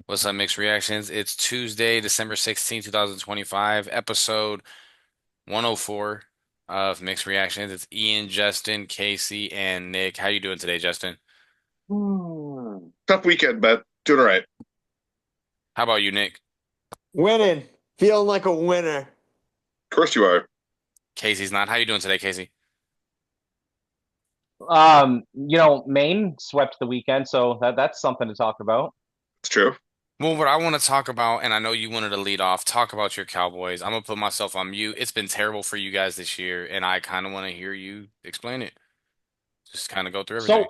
What's up, Mixed Reactions? It's Tuesday, December 16th, 2025, episode 104 of Mixed Reactions. It's Ian, Justin, Casey, and Nick. How you doing today, Justin? Tough weekend, but doing all right. How about you, Nick? Winning. Feeling like a winner. Of course you are. Casey's not. How you doing today, Casey? Maine swept the weekend, so that's something to talk about. It's true. Well, what I want to talk about, and I know you wanted to lead off, talk about your Cowboys. I'm gonna put myself on mute. It's been terrible for you guys this year, and I kind of want to hear you explain it. Just kind of go through everything.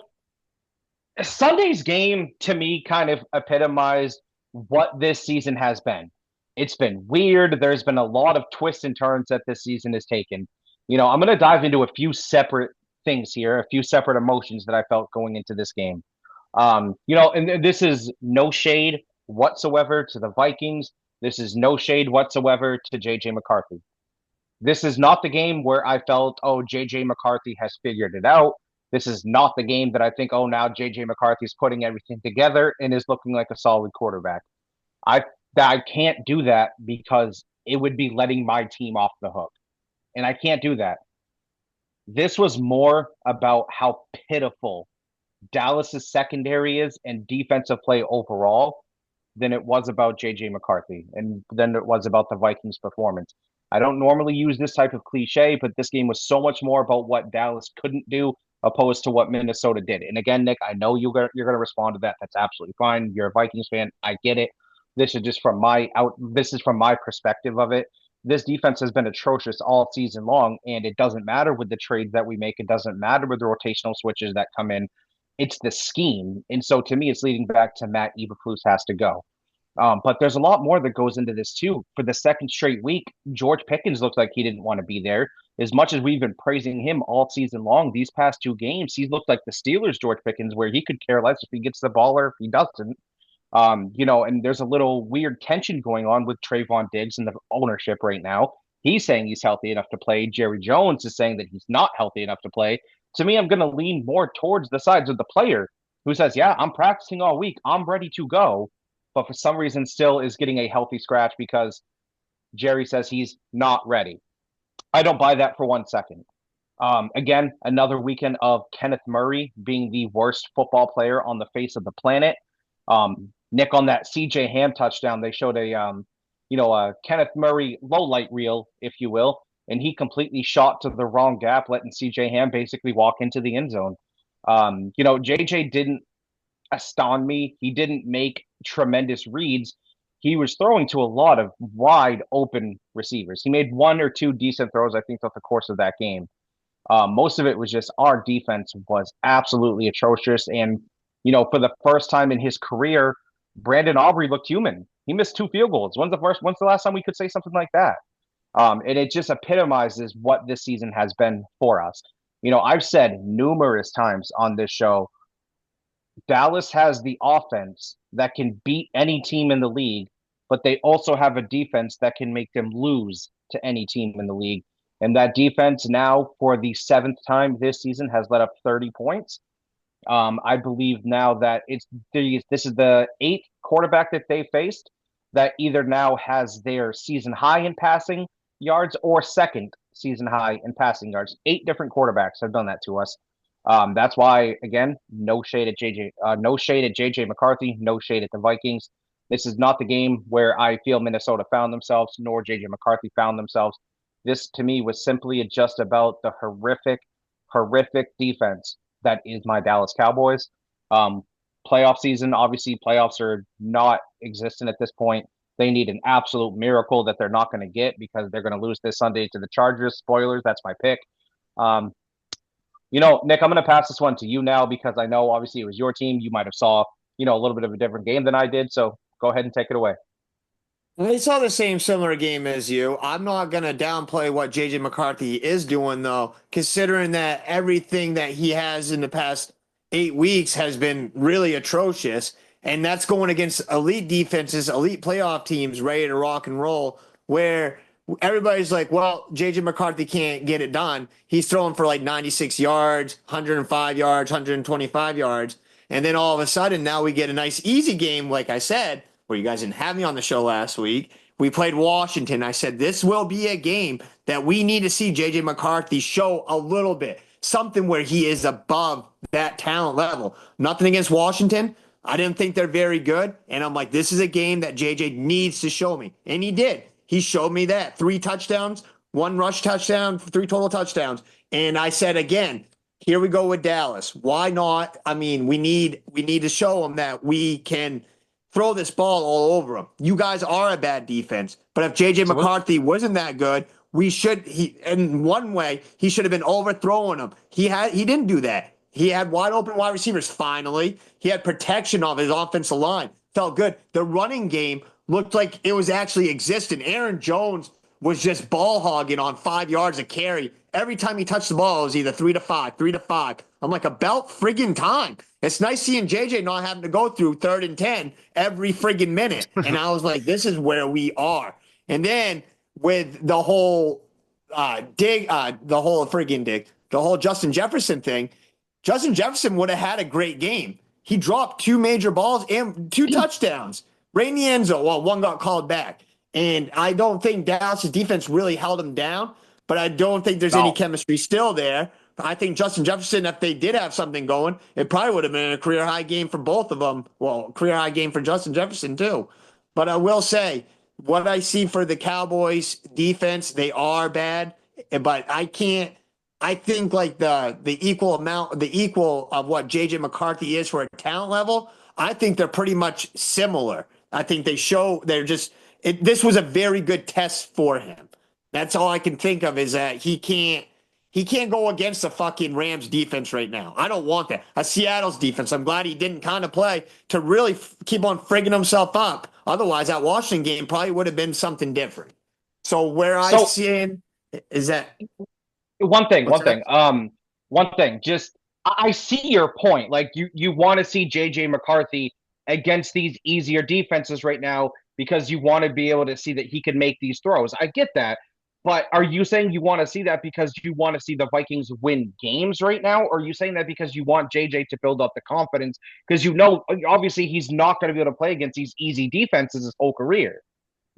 So Sunday's game to me kind of epitomized what this season has been. It's been weird. There's been a lot of twists and turns that this season has taken. I'm going to dive into a few separate things here, a few separate emotions that I felt going into this game. And this is no shade whatsoever to the Vikings. This is no shade whatsoever to JJ McCarthy. This is not the game where I felt, oh, JJ McCarthy has figured it out. This is not the game that I think, oh, now JJ McCarthy is putting everything together and is looking like a solid quarterback. I I can't do that because it would be letting my team off the hook. And I can't do that. This was more about how pitiful Dallas's secondary is and defensive play overall than it was about JJ McCarthy and than it was about the Vikings performance. I don't normally use this type of cliche, but this game was so much more about what Dallas couldn't do opposed to what Minnesota did. And again, Nick, I know you're going to respond to that. That's absolutely fine. You're a Vikings fan. I get it. This is just from my out. This is from my perspective of it. This defense has been atrocious all season long, and it doesn't matter with the trades that we make. It doesn't matter with the rotational switches that come in. It's the scheme, and so to me, it's leading back to Matt Eberflus has to go. But there's a lot more that goes into this too. For the second straight week, George Pickens looked like he didn't want to be there. As much as we've been praising him all season long, these past two games, he's looked like the Steelers' George Pickens, where he could care less if he gets the ball or if he doesn't. And there's a little weird tension going on with Trayvon Diggs and the ownership right now. He's saying he's healthy enough to play. Jerry Jones is saying that he's not healthy enough to play. To me, I'm going to lean more towards the sides of the player who says, yeah, I'm practicing all week. I'm ready to go. But for some reason, still is getting a healthy scratch because Jerry says he's not ready. I don't buy that for 1 second. Again, another weekend of Kenneth Murray being the worst football player on the face of the planet. Nick, on that CJ Ham touchdown, they showed a Kenneth Murray low light reel, if you will, and he completely shot to the wrong gap, letting CJ Ham basically walk into the end zone. JJ didn't astound me. He didn't make tremendous reads. He was throwing to a lot of wide open receivers. He made one or two decent throws, I think, throughout the course of that game. Most of it was just our defense was absolutely atrocious. And, for the first time in his career, Brandon Aubrey looked human. He missed two field goals. When's the last time we could say something like that? And it just epitomizes what this season has been for us. I've said numerous times on this show, Dallas has the offense that can beat any team in the league, but they also have a defense that can make them lose to any team in the league. And that defense now, for the seventh time this season, has let up 30 points. I believe now that this is the eighth quarterback that they faced that either now has their season high in passing yards or second season high in passing yards. Eight different quarterbacks have done that to us. That's why, again, no shade at JJ McCarthy, no shade at the Vikings. This is not the game where I feel Minnesota found themselves, nor JJ McCarthy found themselves. This to me was simply just about the horrific defense that is my Dallas Cowboys. Um, Playoff season, obviously, playoffs are not existent at this point. They need an absolute miracle that they're not going to get because they're going to lose this Sunday to the Chargers. Spoilers, that's my pick. Um, Nick, I'm going to pass this one to you now because I know obviously it was your team. You might have saw, a little bit of a different game than I did. So go ahead and take it away. I saw the same similar game as you. I'm not going to downplay what JJ McCarthy is doing, though, considering that everything that he has in the past 8 weeks has been really atrocious. And that's going against elite defenses, elite playoff teams ready to rock and roll, where everybody's like, well, JJ McCarthy can't get it done. He's throwing for like 96 yards, 105 yards, 125 yards. And then all of a sudden, now we get a nice, easy game, like I said, where you guys didn't have me on the show last week. We played Washington. I said, this will be a game that we need to see J.J. McCarthy show a little bit, something where he is above that talent level. Nothing against Washington. I didn't think they're very good. And I'm like, this is a game that JJ needs to show me. And he did. He showed me that. 3 touchdowns, 1 rush touchdown, 3 total touchdowns. And I said again, here we go with Dallas. Why not? I mean, we need to show them that we can throw this ball all over them. You guys are a bad defense. But if JJ So McCarthy wasn't that good, we should he in one way he should have been overthrowing them. He didn't do that. He had wide open wide receivers finally. He had protection of his offensive line. Felt good. The running game looked like it was actually existing. Aaron Jones was just ball hogging on 5 yards of carry. Every time he touched the ball, it was either 3 to 5, 3 to 5. I'm like, about friggin' time. It's nice seeing JJ not having to go through 3rd and 10 every friggin' minute. And I was like, this is where we are. And then with the whole the whole Justin Jefferson thing, Justin Jefferson would have had a great game. He dropped 2 major balls and 2 touchdowns. Right in the end zone. Well, 1 got called back. And I don't think Dallas' defense really held him down, but I don't think there's any chemistry still there. I think Justin Jefferson, if they did have something going, it probably would have been a career high game for both of them. Well, career high game for Justin Jefferson, too. But I will say, what I see for the Cowboys defense, they are bad, but I can't. I think like the equal of what JJ McCarthy is for a talent level, I think they're pretty much similar. I think this was a very good test for him. That's all I can think of is that he can't go against the fucking Rams defense right now. I don't want that. A Seattle's defense. I'm glad he didn't kind of play to really keep on frigging himself up. Otherwise, that Washington game probably would have been something different. So where I see is that one thing, what's one that? thing, one thing. Just I see your point. Like you want to see JJ McCarthy against these easier defenses right now because you want to be able to see that he can make these throws. I get that. But are you saying you want to see that because you want to see the Vikings win games right now? Or are you saying that because you want JJ to build up the confidence? Because you know, obviously, he's not going to be able to play against these easy defenses his whole career.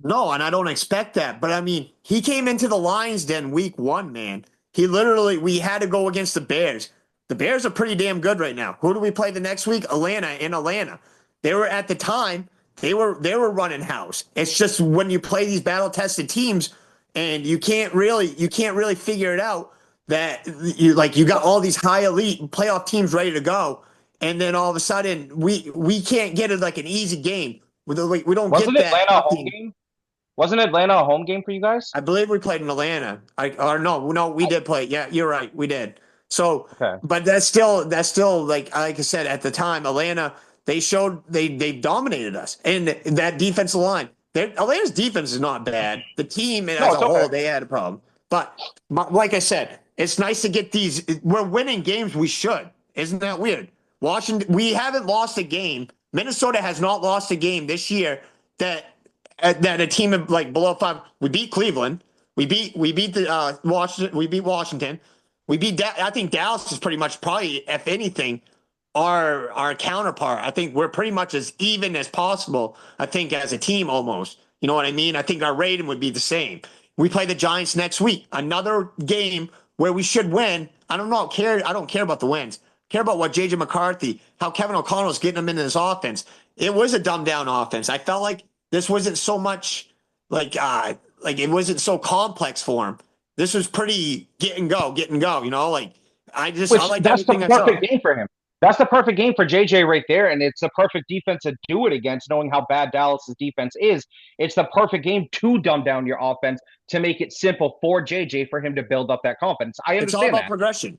No, and I don't expect that. But I mean, he came into the Lions Den week 1, man. We had to go against the Bears. The Bears are pretty damn good right now. Who do we play the next week? Atlanta in Atlanta. They were at the time, they were running house. It's just when you play these battle tested teams and you can't really figure it out that you got all these high elite playoff teams ready to go. And then all of a sudden we can't get it like an easy game. We don't get Wasn't that Atlanta a home fucking. game? Wasn't Atlanta a home game for you guys? I believe we played in Atlanta. Or no, we did play. Yeah, you're right, we did. So, Okay. but that's still like I said at the time, Atlanta they dominated us, and that defensive line. Atlanta's defense is not bad. The team No, as a it's okay. whole they had a problem, but like I said, it's nice to get these. We're winning games. We should. Isn't that weird? Washington, we haven't lost a game. Minnesota has not lost a game this year that that a team of like below 5. We beat Cleveland. We beat the Washington. We beat Washington. I think Dallas is pretty much probably, if anything, our counterpart. I think we're pretty much as even as possible. I think as a team almost. You know what I mean? I think our rating would be the same. We play the Giants next week. Another game where we should win. I don't care about the wins. I care about what JJ McCarthy, how Kevin O'Connell's getting them into this offense. It was a dumbed down offense. I felt like this wasn't so much like it wasn't so complex for him. This was pretty get and go. Like I Which liked that's the everything I saw. perfect game for him. That's the perfect game for JJ right there, and it's a perfect defense to do it against, knowing how bad Dallas's defense is. It's the perfect game to dumb down your offense to make it simple for JJ for him to build up that confidence. I It's all understand about that. progression.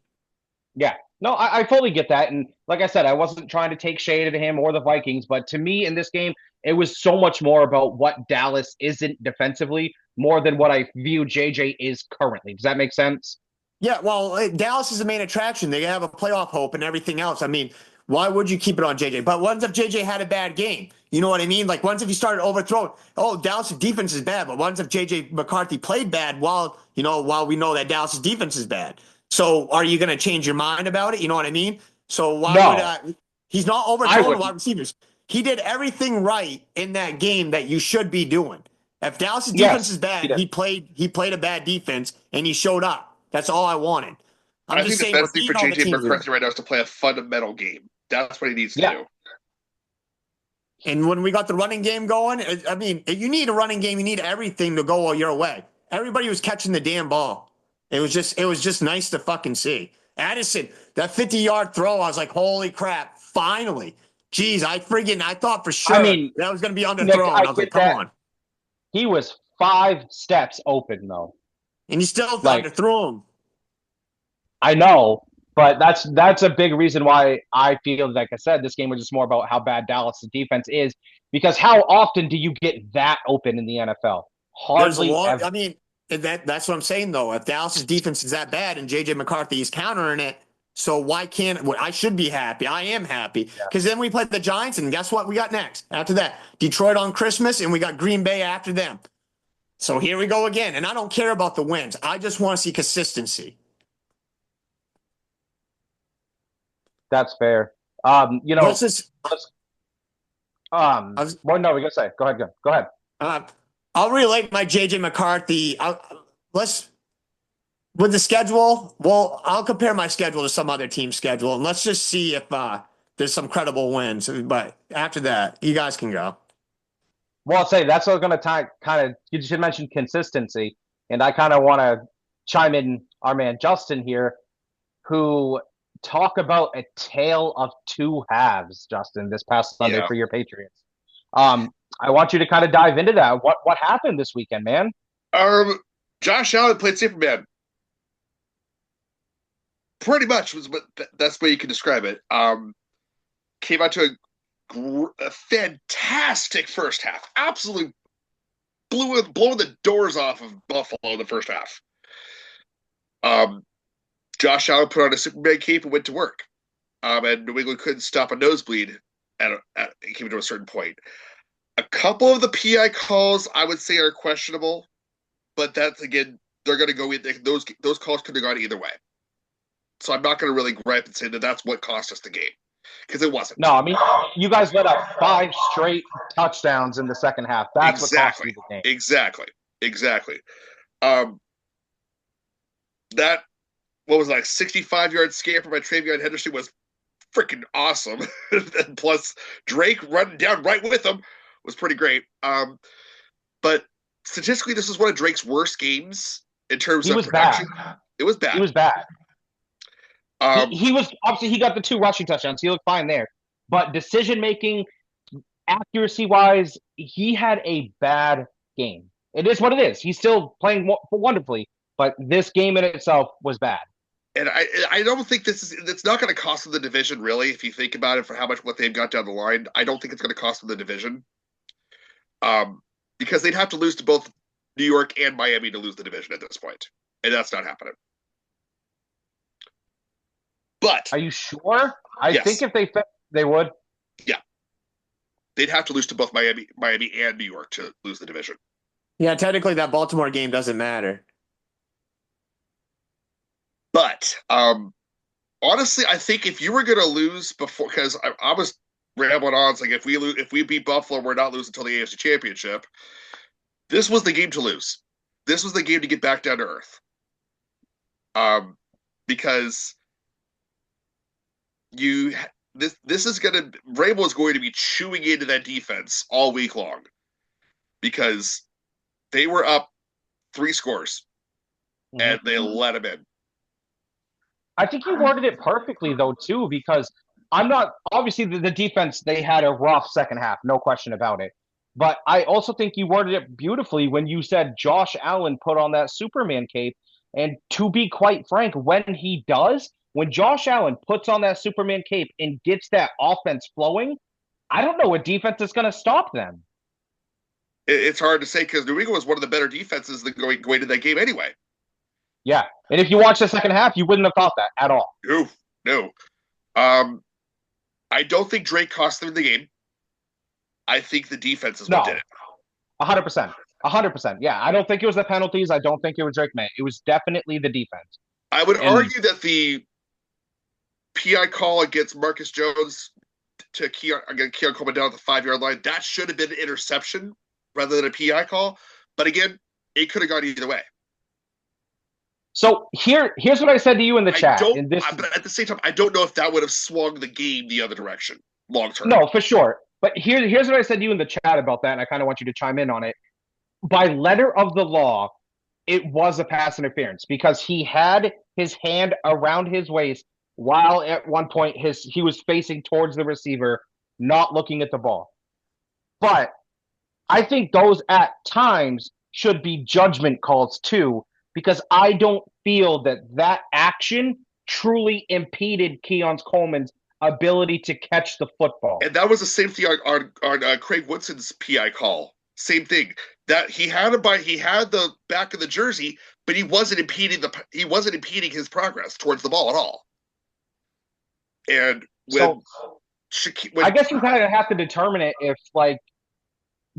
Yeah. No, I fully get that. And like I said, I wasn't trying to take shade at him or the Vikings, but to me in this game, it was so much more about what Dallas isn't defensively more than what I view JJ is currently. Does that make sense? Yeah, well, Dallas is the main attraction. They have a playoff hope and everything else. I mean, why would you keep it on JJ? But once if JJ had a bad game, you know what I mean? Like once if you started overthrowing, oh, Dallas' defense is bad. But once if JJ McCarthy played bad, while we know that Dallas' defense is bad. So are you going to change your mind about it? You know what I mean? So why would No. I? He's not I overthrowing wouldn't. wide receivers. He did everything right in that game that you should be doing. If Dallas's defense is Yes, he bad, did. he played a bad defense and he showed up. That's all I wanted. I'm I just think the saying we're best thing for beating all the JJ teams. McCarthy right now is to play a fundamental game. That's what he needs to Yeah. do. And when we got the running game going, I mean, you need a running game. You need everything to go your way. Everybody was catching the damn ball. It was just nice to fucking see. Addison, that 50-yard throw, I was like, holy crap, finally. Jeez, I thought for I sure mean, that was going to be Nick, underthrown. I I was like, get come that. on. He was 5 steps open, though. And he still Like, underthrew him. I know, but that's a big reason why I feel, like I said, this game was just more about how bad Dallas' defense is. Because how often do you get that open in the NFL? There's a Hardly lot. ever. I mean, that's what I'm saying, though. If Dallas's defense is that bad and JJ McCarthy is countering it, so why can't I should be happy. I am happy Yeah. because then we played the Giants, and guess what we got next? After that, Detroit on Christmas, and we got Green Bay after them. So here we go again. And I don't care about the wins. I just want to see consistency. That's fair. Let's just, let's, I was, well, no, we're gonna say, go ahead, go ahead. uh, I'll relate my JJ McCarthy. Let's with the schedule. Well, I'll compare my schedule to some other team's schedule, and let's just see if there's some credible wins. But after that, you guys can go. Well, I'll say that's what I'm gonna kind of. You should mention consistency, and I kind of want to chime in our man Justin here, who talk about a tale of two halves, Justin, this past Sunday Yeah. for your Patriots. I want you to kind of dive into that. What happened this weekend, man? Josh Allen played Superman. Pretty much was what that's the way you can describe it. Came out to a fantastic first half. Absolutely blowing the doors off of Buffalo in the first half. Josh Allen put on a Superman cape and went to work. And New England couldn't stop a nosebleed it came to a certain point. A couple of the PI calls I would say are questionable, but that's again they're going to go in. Those calls could have gone either way. So I'm not going to really gripe and say that that's what cost us the game because it wasn't. No, I mean you guys let up 5 straight touchdowns in the second half. That's what cost you the game. Exactly. That what was like 65-yard scamper by Travion Henderson was freaking awesome. And plus Drake running down right with him was pretty great. But statistically, this is one of Drake's worst games in terms of production. Bad. It was bad. He was bad. He was obviously he got the 2 rushing touchdowns. He looked fine there, but decision making, accuracy wise, he had a bad game. It is what it is. He's still playing wonderfully, but this game in itself was bad. And I don't think it's not going to cost them the division, really, if you think about it, for how much what they've got down the line. I don't think it's going to cost them the division. Because they'd have to lose to both New York and Miami to lose the division at this point. And that's not happening. But are you sure? I yes. think if they would. Yeah. They'd have to lose to both Miami and New York to lose the division. Yeah, technically that Baltimore game doesn't matter. But honestly, I think if you were going to lose before, because I was rambling on, it's like if we beat Buffalo, we're not losing until the AFC Championship. This was the game to lose. This was the game to get back down to earth. Because this is Vrabel is going to be chewing into that defense all week long because they were up 3 scores and they let him in. I think you worded it perfectly though too, because I'm not obviously the defense, they had a rough second half, no question about it. But I also think you worded it beautifully when you said Josh Allen put on that Superman cape. And to be quite frank, when Josh Allen puts on that Superman cape and gets that offense flowing, I don't know what defense is going to stop them. It's hard to say because New England was one of the better defenses going into that game anyway. Yeah, and if you watch the second half, you wouldn't have thought that at all. No. I don't think Drake cost them the game. I think the defense is what did it. 100%. 100%. Yeah, I don't think it was the penalties. I don't think it was Drake May. It was definitely the defense. I would argue that the PI call against Marcus Jones to Keon Coleman down at the 5-yard line. That should have been an interception rather than a PI call. But again, it could have gone either way. So here's what I said to you in the chat. But at the same time, I don't know if that would have swung the game the other direction long term. No, for sure. But here's what I said to you in the chat about that, and I kind of want you to chime in on it. By letter of the law, it was a pass interference because he had his hand around his waist while at one point he was facing towards the receiver, not looking at the ball. But I think those at times should be judgment calls too, because I don't feel that action truly impeded Keon Coleman's ability to catch the football. And that was the same thing on Craig Woodson's PI call. Same thing. That he had the back of the jersey, but he wasn't impeding his progress towards the ball at all. And when I guess you kind of have to determine it if, like,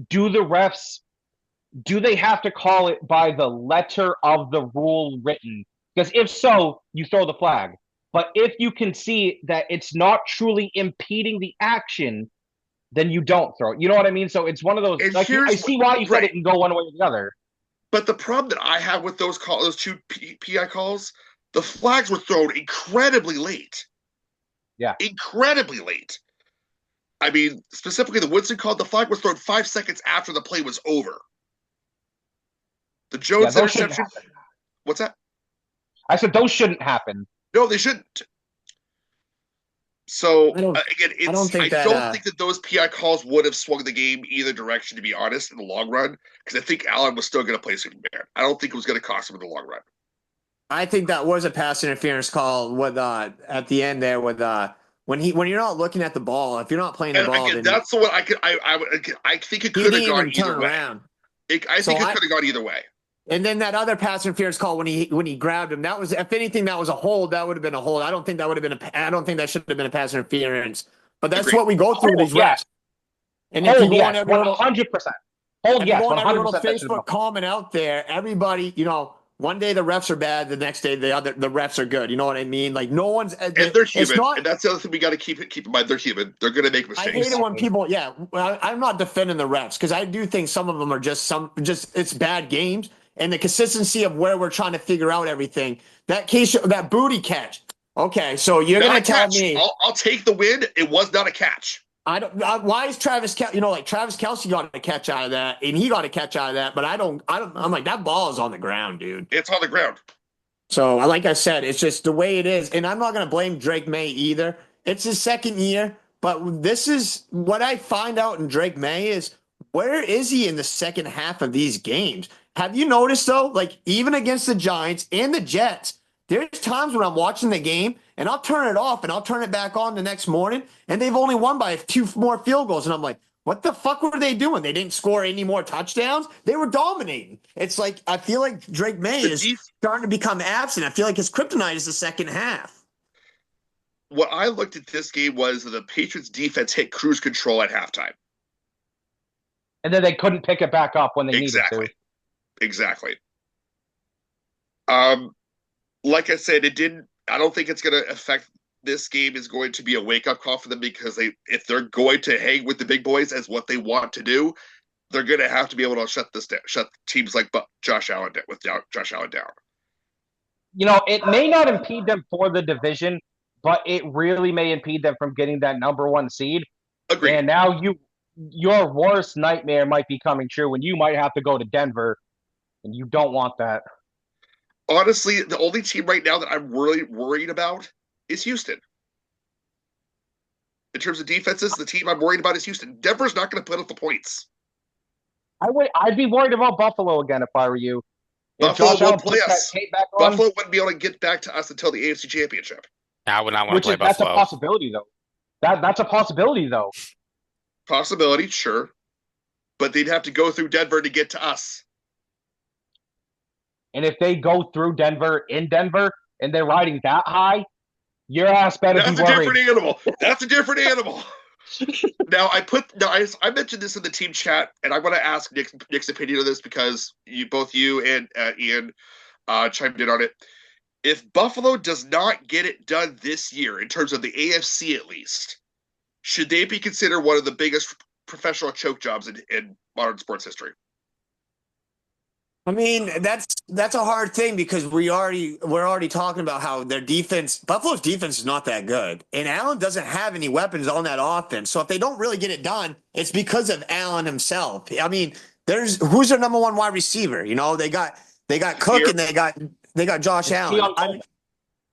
do they have to call it by the letter of the rule written? Because if so, you throw the flag. But if you can see that it's not truly impeding the action, then you don't throw it. You know what I mean? So it's one of those. Like, I see why you said it can go one way or the other. But the problem that I have with those two PI calls, the flags were thrown incredibly late. Yeah, incredibly late. I mean, specifically the Woodson call, the flag was thrown 5 seconds after the play was over. The Jones interception. What's that? I said those shouldn't happen. No, they shouldn't. So again, I don't think that those PI calls would have swung the game either direction, to be honest, in the long run. Because I think Allen was still going to play Superman. I don't think it was going to cost him in the long run. I think that was a pass interference call with at the end there with when you're not looking at the ball, if you're not playing the ball. Again, that's the one I think it could have gone either way. I think it could have gone either way. And then that other pass interference call when he grabbed him, that was, if anything, that was a hold. That would have been a hold. I don't think that should have been a pass interference. But that's what we go through these refs. And if you go on every 100%. Hold, yes, 100%. Every little Facebook comment out there, everybody, one day the refs are bad, the next day the refs are good. You know what I mean? Like, no one's and they're human. And that's the other thing we got to keep in mind. They're human. They're going to make mistakes. I hate it when people. Yeah, I'm not defending the refs because I do think some of them are just it's bad games. And the consistency of where we're trying to figure out everything. That booty catch. Okay, so you're going to tell me. I'll take the win. It was not a catch. Why is Travis Kelce got a catch out of that, and he got a catch out of that, but I'm like, that ball is on the ground, dude. It's on the ground. So, like I said, it's just the way it is. And I'm not going to blame Drake May either. It's his second year, but this is what I find out in Drake May is, where is he in the second half of these games? Have you noticed, though, like, even against the Giants and the Jets, there's times when I'm watching the game and I'll turn it off and I'll turn it back on the next morning and they've only won by 2 more field goals. And I'm like, what the fuck were they doing? They didn't score any more touchdowns. They were dominating. It's like, I feel like Drake May is starting to become absent. I feel like his kryptonite is the second half. What I looked at this game was the Patriots defense hit cruise control at halftime. And then they couldn't pick it back up when they needed to. Exactly. Like I said, I don't think it's going to affect this game. Is going to be a wake-up call for them because if they're going to hang with the big boys as what they want to do, they're going to have to be able to shut teams like Josh Allen down. It may not impede them for the division, but it really may impede them from getting that number 1 seed. Agreed. And now your worst nightmare might be coming true when you might have to go to Denver, and you don't want that. Honestly, the only team right now that I'm really worried about is Houston. In terms of defenses, the team I'm worried about is Houston. Denver's not going to put up the points. I'd be worried about Buffalo again if I were you. Buffalo won't play us. Buffalo wouldn't be able to get back to us until the AFC Championship. I would not want to play Buffalo. That's a possibility, though. That's a possibility, though. Possibility, sure. But they'd have to go through Denver to get to us. And if they go through Denver in Denver and they're riding that high, your ass better be worried. That's a different animal. Now, I mentioned this in the team chat, and I want to ask Nick's opinion on this because both you and Ian chimed in on it. If Buffalo does not get it done this year, in terms of the AFC at least, Should they be considered one of the biggest professional choke jobs in modern sports history? I mean, that's a hard thing because we're already talking about how their defense, Buffalo's defense is not that good. And Allen doesn't have any weapons on that offense. So if they don't really get it done, it's because of Allen himself. I mean, there's who's their number one wide receiver? They got Cook Shakir, and they got Josh It's Allen. Keon Coleman.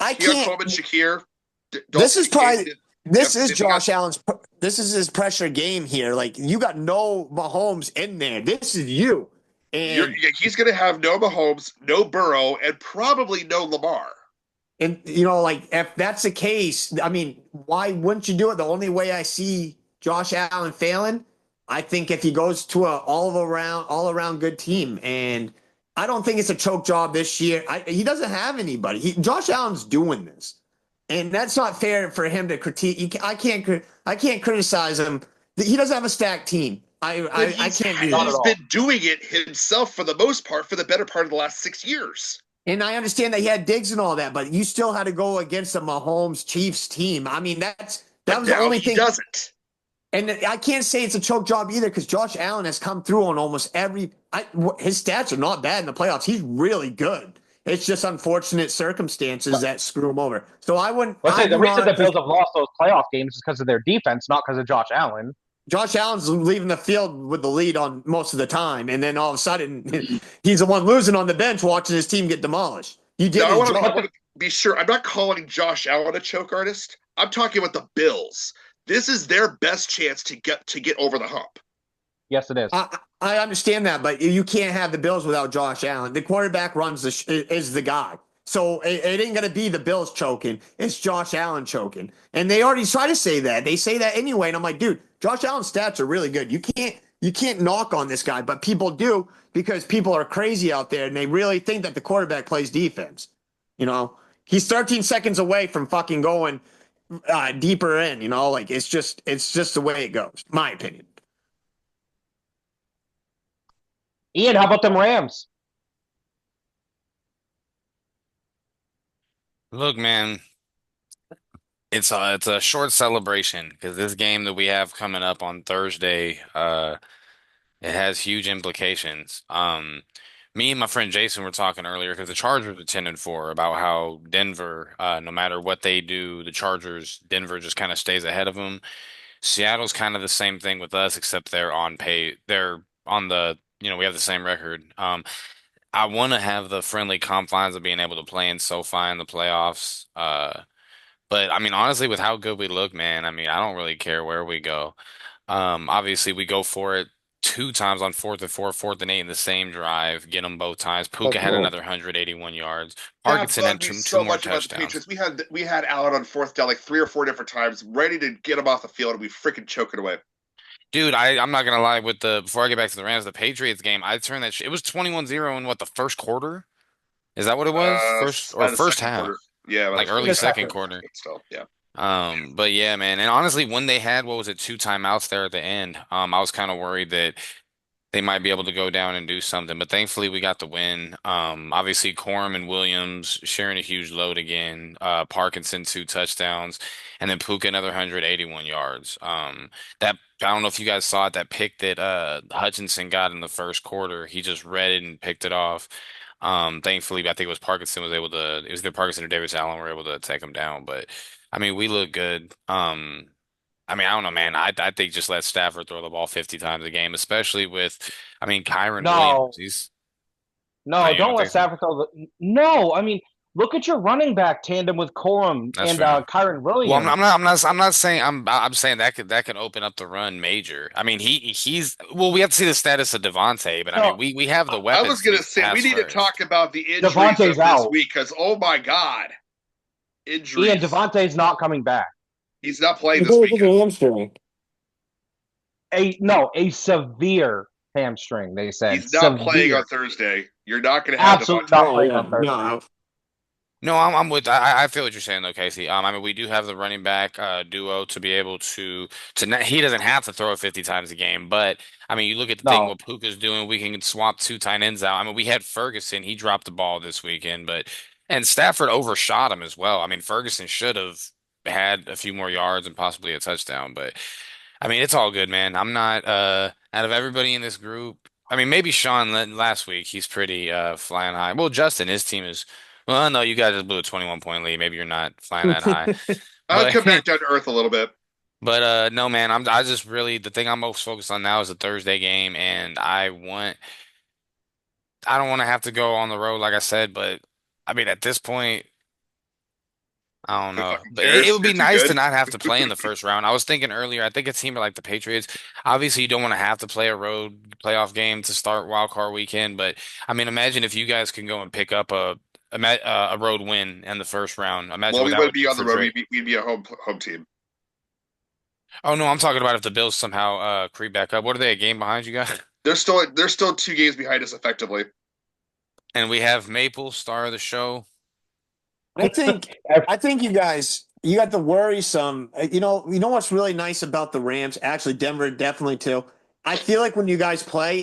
I Keon can't. Coleman, Shakir, This Dalton is Kincaid. probably Yep, this is they've got. Josh Allen's. This is his pressure game here. Like you got no Mahomes in there. This is you. And He's going to have no Mahomes, no Burrow, and probably no Lamar. And like if that's the case, I mean, why wouldn't you do it? The only way I see Josh Allen failing, I think if he goes to a all around good team, and I don't think it's a choke job this year. He doesn't have anybody. Josh Allen's doing this, and that's not fair for him to critique. I can't criticize him. He doesn't have a stacked team. But I can't do Not at that. he's all. been doing it himself for the most part for the better part of the last 6 years. And I understand that he had Diggs and all that, but you still had to go against the Mahomes Chiefs team. I mean, that But was the now only he thing. doesn't. And I can't say it's a choke job either because Josh Allen has come through on almost every. His stats are not bad in the playoffs. He's really good. It's just unfortunate circumstances that screw him over. So I wouldn't. Let's I say the do reason the not Bills think have lost those playoff games is because of their defense, not because of Josh Allen. Josh Allen's leaving the field with the lead on most of the time, and then all of a sudden he's the one losing on the bench, watching his team get demolished. He did Now his I job. want to be sure. I'm not calling Josh Allen a choke artist. I'm talking about the Bills. This is their best chance to get over the hump. Yes, it is. I understand that, but you can't have the Bills without Josh Allen. The quarterback is the guy. So it ain't going to be the Bills choking. It's Josh Allen choking. And they already try to say that. They say that anyway. And I'm like, dude, Josh Allen's stats are really good. You can't knock on this guy, but people do because people are crazy out there and they really think that the quarterback plays defense. You know, he's 13 seconds away from fucking going deeper in, like it's just the way it goes. My opinion. Ian, how about them Rams? Look, man, it's a short celebration because this game that we have coming up on Thursday, it has huge implications. Me and my friend Jason were talking earlier because the Chargers are 10-4 about how Denver, no matter what they do, Denver just kind of stays ahead of them. Seattle's kind of the same thing with us, except they're on pay. They're on we have the same record. I want to have the friendly confines of being able to play in SoFi in the playoffs. But I mean, honestly, with how good we look, man, I mean, I don't really care where we go. Obviously, we go for it two times on 4th and 4, 4th and 8 in the same drive, get them both times. Puka had another 181 yards. That Parkinson had bugged me two so more much about the touchdowns. Patriots. We had Allen on fourth down like 3 or 4 different times, ready to get him off the field, and we freaking choke it away. Dude, I'm not gonna lie before I get back to the Rams, the Patriots game, I turned it was 21-0 in what, the first quarter? Is that what it was? By the First second half, quarter, yeah, by the like first early Just quarter, second second. quarter. but still, yeah. But yeah, man. And honestly, when they had, what was it, two timeouts there at the end, I was kind of worried that they might be able to go down and do something. But thankfully, we got the win. Obviously, Corum and Williams sharing a huge load again. Parkinson, two touchdowns, and then Puka another 181 yards. That I don't know if you guys saw it, that pick that Hutchinson got in the first quarter. He just read it and picked it off. Thankfully, I think it was either Parkinson or Davis Allen were able to take him down. But I mean, we look good. I mean, I don't know, man. I think just let Stafford throw the ball 50 times a game, especially with, I mean, Kyron Williams. No, He's, no, no, you don't don't let think so? Stafford throw the. No, I mean, look at your running back tandem with Corum That's and fair. Kyron Well, Williams. I'm not saying, I'm saying that could open up the run major. I mean, well, we have to see the status of Devontae, but I mean, No, we have the I was weapons to gonna be say we pass need to first. talk about the injuries Devontae's of this out. week because oh my god, Ian, injuries. Devontae's not coming back. He's not playing He this did it with weekend. a hamstring. A severe hamstring. They said He's not playing on severe. Thursday. You're not going to have Absolutely Devontae. not Oh playing on yeah, Thursday. no. No, I'm with. I feel what you're saying though, Casey. I mean, we do have the running back duo to be able to not, he doesn't have to throw it 50 times a game, but I mean, you look at the thing No, what Puka's doing. We can swap two tight ends out. I mean, we had Ferguson. He dropped the ball this weekend, but and Stafford overshot him as well. I mean, Ferguson should have. had a few more yards and possibly a touchdown. But I mean, it's all good, man. I'm not out of everybody in this group. I mean, maybe Sean last week, he's pretty flying high. Well, Justin, his team is well, no, you guys just blew a 21-point lead. Maybe you're not flying that high. I'll But come back down to earth a little bit. but no, man, I just really the thing I'm most focused on now is the Thursday game, and I don't want to have to go on the road like I said, but I mean at this point, I don't Who know. fucking But it cares? would You're be too nice to good. not have to play in the first round. I was thinking earlier, I think a team like the Patriots, obviously you don't want to have to play a road playoff game to start wild card weekend, but I mean imagine if you guys can go and pick up a road win in the first round. Imagine Well, what we that wouldn't would be do on the for road. Drake. We'd be a home team. Oh no, I'm talking about if the Bills somehow creep back up. What are they, a game behind you guys? They're still 2 games behind us effectively. And we have Maple, star of the show. I think I think you got the worrisome. You know what's really nice about the Rams? Actually, Denver definitely too. I feel like when you guys play,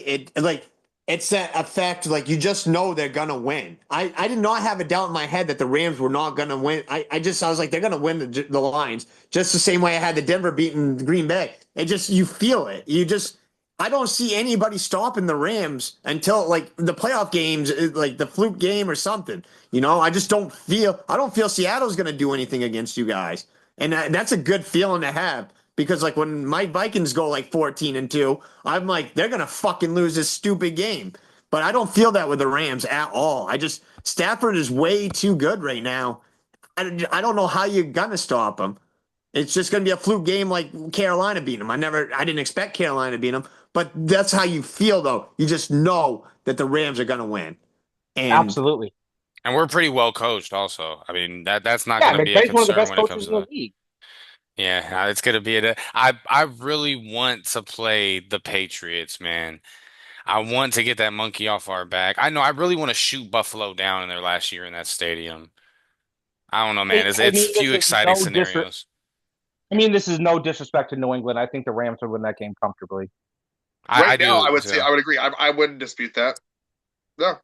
it's that effect. Like you just know they're gonna win. I did not have a doubt in my head that the Rams were not gonna win. I was like they're gonna win the Lions just the same way I had the Denver beating Green Bay. It just you feel it. I don't see anybody stopping the Rams until like the playoff games, like the fluke game or something. I don't feel Seattle's going to do anything against you guys. And that's a good feeling to have because like when my Vikings go like 14-2, I'm like, they're going to fucking lose this stupid game. But I don't feel that with the Rams at all. Stafford is way too good right now. I don't know how you're going to stop him. It's just going to be a fluke game like Carolina beat them. I didn't expect Carolina to beat them, but that's how you feel though. You just know that the Rams are going to win. And Absolutely. And we're pretty well coached also. I mean, that's not Yeah, going to be a McVay's one of the concern best when it coaches comes in to the the league. yeah, it's going to be I really want to play the Patriots, man. I want to get that monkey off our back. I know I really want to shoot Buffalo down in their last year in that stadium. I don't know, man. I It's mean, few exciting scenarios. this is no disrespect to New England. I think the Rams would win that game comfortably. I Right now, I do would say too. I would agree. I wouldn't dispute that. No.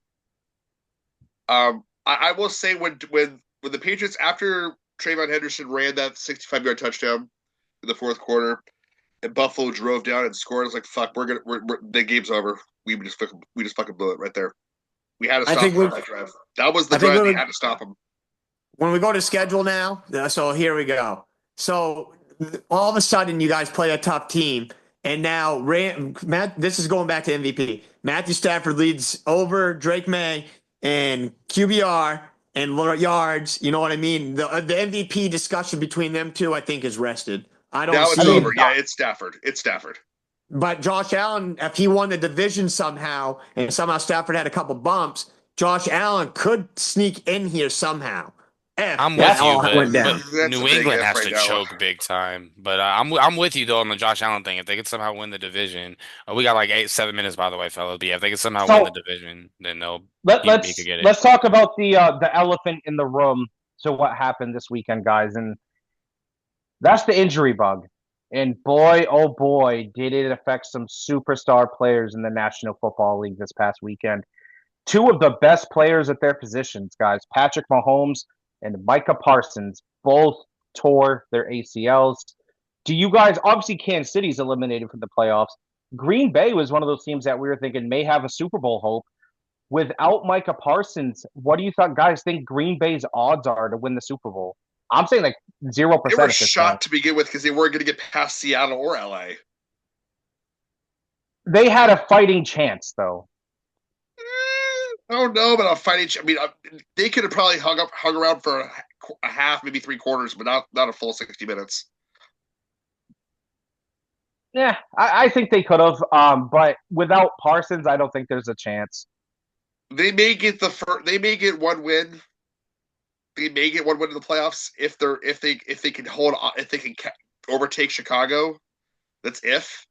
I will say when the Patriots after Trayvon Henderson ran that 65-yard touchdown in the fourth quarter, and Buffalo drove down and scored, I was like, "Fuck, the game's over. We just fucking blew it right there. We had to I stop think them we on that drive. That was the I think drive we they would had to stop them. when we go to schedule now. So here we go. So all of a sudden, you guys play a tough team, and now Matt. This is going back to MVP. Matthew Stafford leads over Drake May and QBR and yards. You know what I mean? The MVP discussion between them two, I think, is rested. I don't Now I it's see. over. mean, Yeah, it's Stafford. It's Stafford. But Josh Allen, if he won the division somehow, and somehow Stafford had a couple bumps, Josh Allen could sneak in here somehow if I'm with that yeah, you, all but went down. That's a New big England if has right to now. choke big time. But I'm with you though on the Josh Allen thing. If they could somehow win the division, we got like 7 minutes by the way, fellas. But yeah, if they could somehow win the so division, then he could let's get it. let's talk about the elephant in the room. So what happened this weekend, guys? And that's the injury bug. And boy, oh boy, did it affect some superstar players in the National Football League this past weekend. Two of the best players at their positions, guys, Patrick Mahomes and Micah Parsons, both tore their ACLs. Do you guys, obviously, Kansas City's eliminated from the playoffs. Green Bay was one of those teams that we were thinking may have a Super Bowl hope. Without Micah Parsons, what do you guys think Green Bay's odds are to win the Super Bowl? I'm saying like zero They were percent at this point. shot to begin with because they weren't going to get past Seattle or LA. They had a fighting chance, though. I don't know, but I'm fighting. I mean, they could have probably hung around for a half, maybe 3 quarters, but not a full 60 minutes. Yeah, I think they could have, but without Parsons, I don't think there's a chance. They may get They may get one win. They may get one win in the playoffs if they can hold on, if they can overtake Chicago. That's if,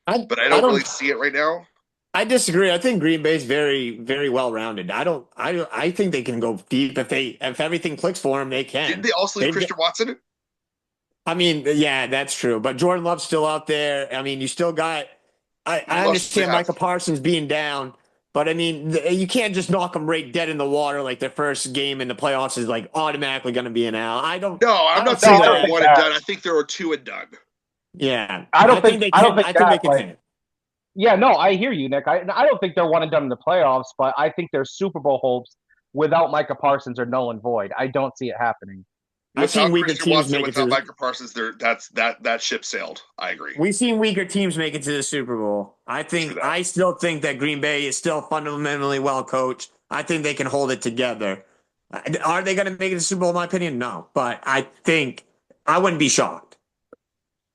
but I I don't really don't see it right now. I disagree. I think Green Bay's very, very well rounded. I think they can go deep if everything clicks for them, they Didn't can. they also leave They've got, Christian Watson? I mean, yeah, that's true. But Jordan Love's still out there. I mean, you still got I Who else do they understand have? Michael Parsons being down, But I mean, you can't just knock them right dead in the water like their first game in the playoffs is like automatically going to be an L. No, I I'm don't not No, see saying I they're don't that. think one and that. done. I think there are two and done. Yeah, I don't I think think. they I don't can. think I think they that. can Like, hit. yeah, no, I hear you, Nick. I don't think they're one and done in the playoffs, but I think they're Super Bowl hopes without Micah Parsons or Nolan Void. I don't see it happening. I've seen Without weaker Christian teams Watson, make it to without the. Micah Parsons, that ship sailed. I agree. We've seen weaker teams make it to the Super Bowl. True that. I still think that Green Bay is still fundamentally well coached. I think they can hold it together. Are they going to make it to the Super Bowl? In my opinion, no. But I think I wouldn't be shocked.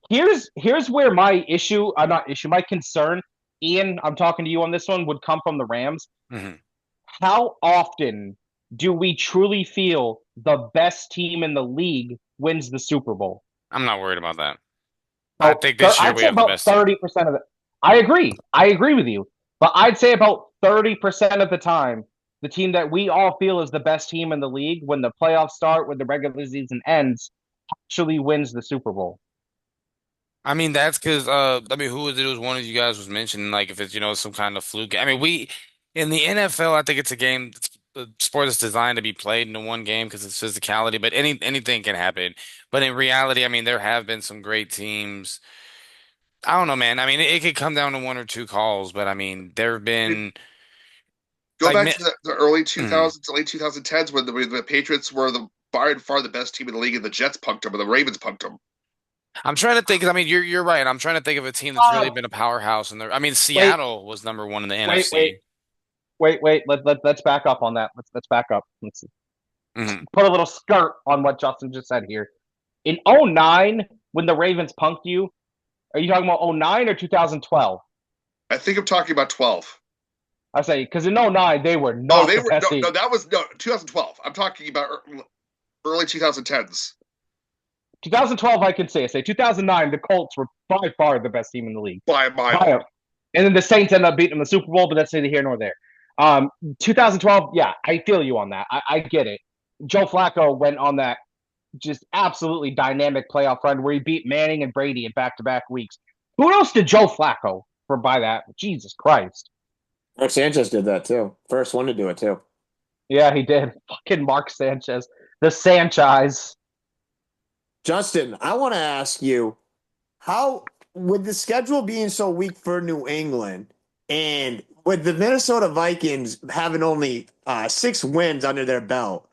Here's where my issue, not issue, my concern, Ian, I'm talking to you on this one, would come from the Rams. Mhm. How often do we truly feel the best team in the league wins the Super Bowl? I'm not worried about that. I So think this year I'd we say have the about best team. 30% of it. I agree. I agree with you. But I'd say about 30% of the time, the team that we all feel is the best team in the league when the playoffs start, when the regular season ends, actually wins the Super Bowl. I mean, that's because I mean, who was it? It was one of you guys was mentioning like if it's some kind of fluke. I mean, we in the NFL, I think it's a game. The sport is designed to be played in one game because it's physicality, but anything can happen. But in reality, I mean, there have been some great teams. I don't know, man. I mean, it could come down to one or two calls, but I mean, there have I mean, been go like, back to the early mm, 2000s, late 2010s when the Patriots were the by and far the best team in the league, and the Jets punked them, and the Ravens punked them. I'm trying to think. 'Cause, I mean, you're right. I'm trying to think of a team that's really Uh, been a powerhouse in there. I mean, wait, Seattle was number one in the wait, wait, NFC. wait. Let's back up on that. Let's back up. Let's Hmm. put a little skirt on what Justin just said here. In '09, when the Ravens punked you, are you talking about '09 or 2012? I think I'm talking about 12. I say because in '09 they were Oh, not they the were best no, team. no, that was no 2012. I'm talking about early 2010s 2012 I can say. I say 2009 the Colts were by far the best team in the league. by a By mile. a, and then the Saints ended up beating them in the Super Bowl, but that's neither here nor there. 2012, yeah, I feel you on that. I get it. Joe Flacco went on that just absolutely dynamic playoff run where he beat Manning and Brady in back-to-back weeks. Kudos to Joe Flacco for by that. Jesus Christ. Mark Sanchez did that too. First one to do it too. Yeah, he did. Fucking Mark Sanchez. The Sanchez. Justin, I want to ask you how, with the schedule being so weak for New England and with the Minnesota Vikings having only 6 wins under their belt,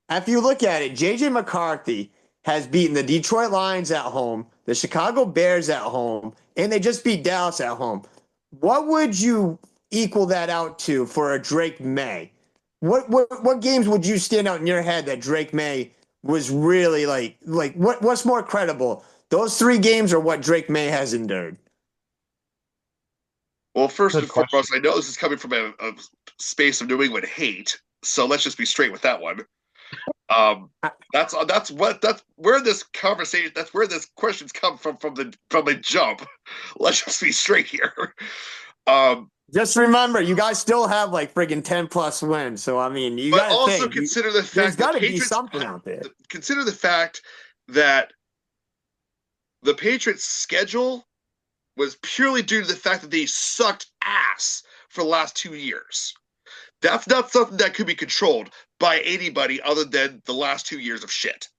if you look at it, JJ McCarthy has beaten the Detroit Lions at home, the Chicago Bears at home, and they just beat Dallas at home. What would you equal that out to for a Drake May? What games would you stand out in your head that Drake May was really like what's more credible? Those 3 games or what Drake May has endured? Well, first Good and question. foremost, I know this is coming from a space of New England hate, so let's just be straight with that one. Um, that's where this conversation, that's where this questions come from the jump. Let's just be straight here. Um, Just remember, you guys still have like friggin' 10+ wins. So I mean, you but got to also think consider the there's fact got that to be Patriots something out there. consider the fact that the Patriots' schedule was purely due to the fact that they sucked ass for the last 2 years. That's not something that could be controlled by anybody other than the last 2 years of shit.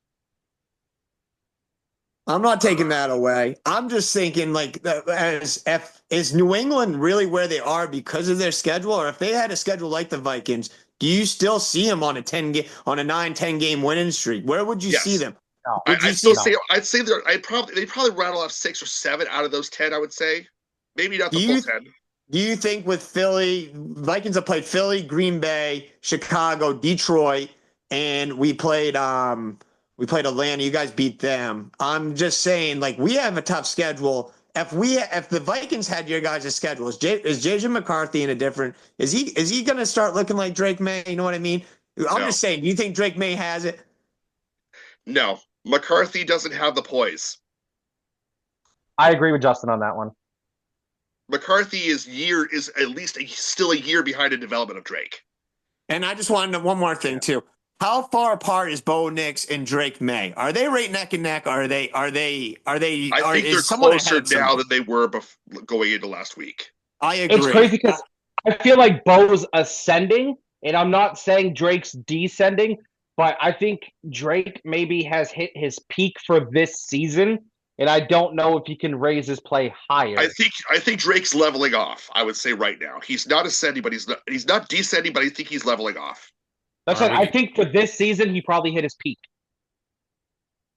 I'm not taking that away. I'm just thinking like as if is New England really where they are because of their schedule, or if they had a schedule like the Vikings, do you still see them on a 9-10 game winning streak? Where would you see Yes, them? No, Would you I'd still see? say no. they probably rattle off 6 or 7 out of those 10. I would say maybe not Do the full you 10. do you think with Philly, Vikings have played Philly, Green Bay, Chicago, Detroit, and we played Atlanta. You guys beat them. I'm just saying, like we have a tough schedule. If the Vikings had your guys' schedule, is JJ McCarthy in a different? Is he going to start looking like Drake May? You know what I mean? I'm No, just saying. Do you think Drake May has it? no, McCarthy doesn't have the poise. I agree with Justin on that one. McCarthy is at least still a year behind in development of Drake. And I just wanted to, one more thing Yeah. too. How far apart is Bo Nix and Drake May? Are they right neck and neck? I think they're is someone closer ahead now someone? than they were going into last week. I It's agree. crazy because I feel like Bo's ascending, and I'm not saying Drake's descending, but I think Drake maybe has hit his peak for this season, and I don't know if he can raise his play higher. I think Drake's leveling off. I would say right now he's not ascending, but he's not descending. But I think he's leveling off. That's All what right, I think for this season he probably hit his peak.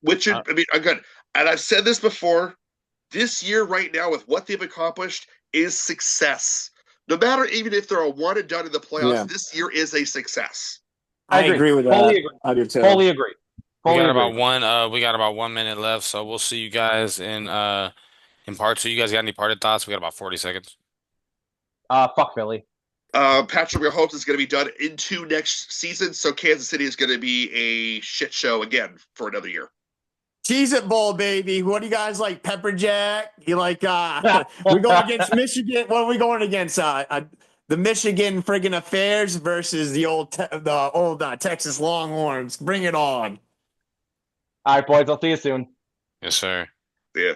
Which uh, I mean, again, and I've said this before. This year, right now, with what they've accomplished, is success. No matter even if they're a one and done in the playoffs, Yeah, this year is a success. I I agree. agree with Fully that. agree. I do too. Fully agree. Fully agree. we got about 1 minute left, so we'll see you guys in part two. You guys got any parted thoughts? We got about 40 seconds. Fuck Philly. Patrick Mahomes is going to be done into next season, so Kansas City is going to be a shit show again for another year. Cheese It Bowl, baby. What do you guys like? Pepper Jack? You like we going against Michigan? What are we going against? The Michigan friggin' Affairs versus the old Texas Longhorns. Bring it on. All right, boys. I'll see you soon. Yes, sir. Yeah.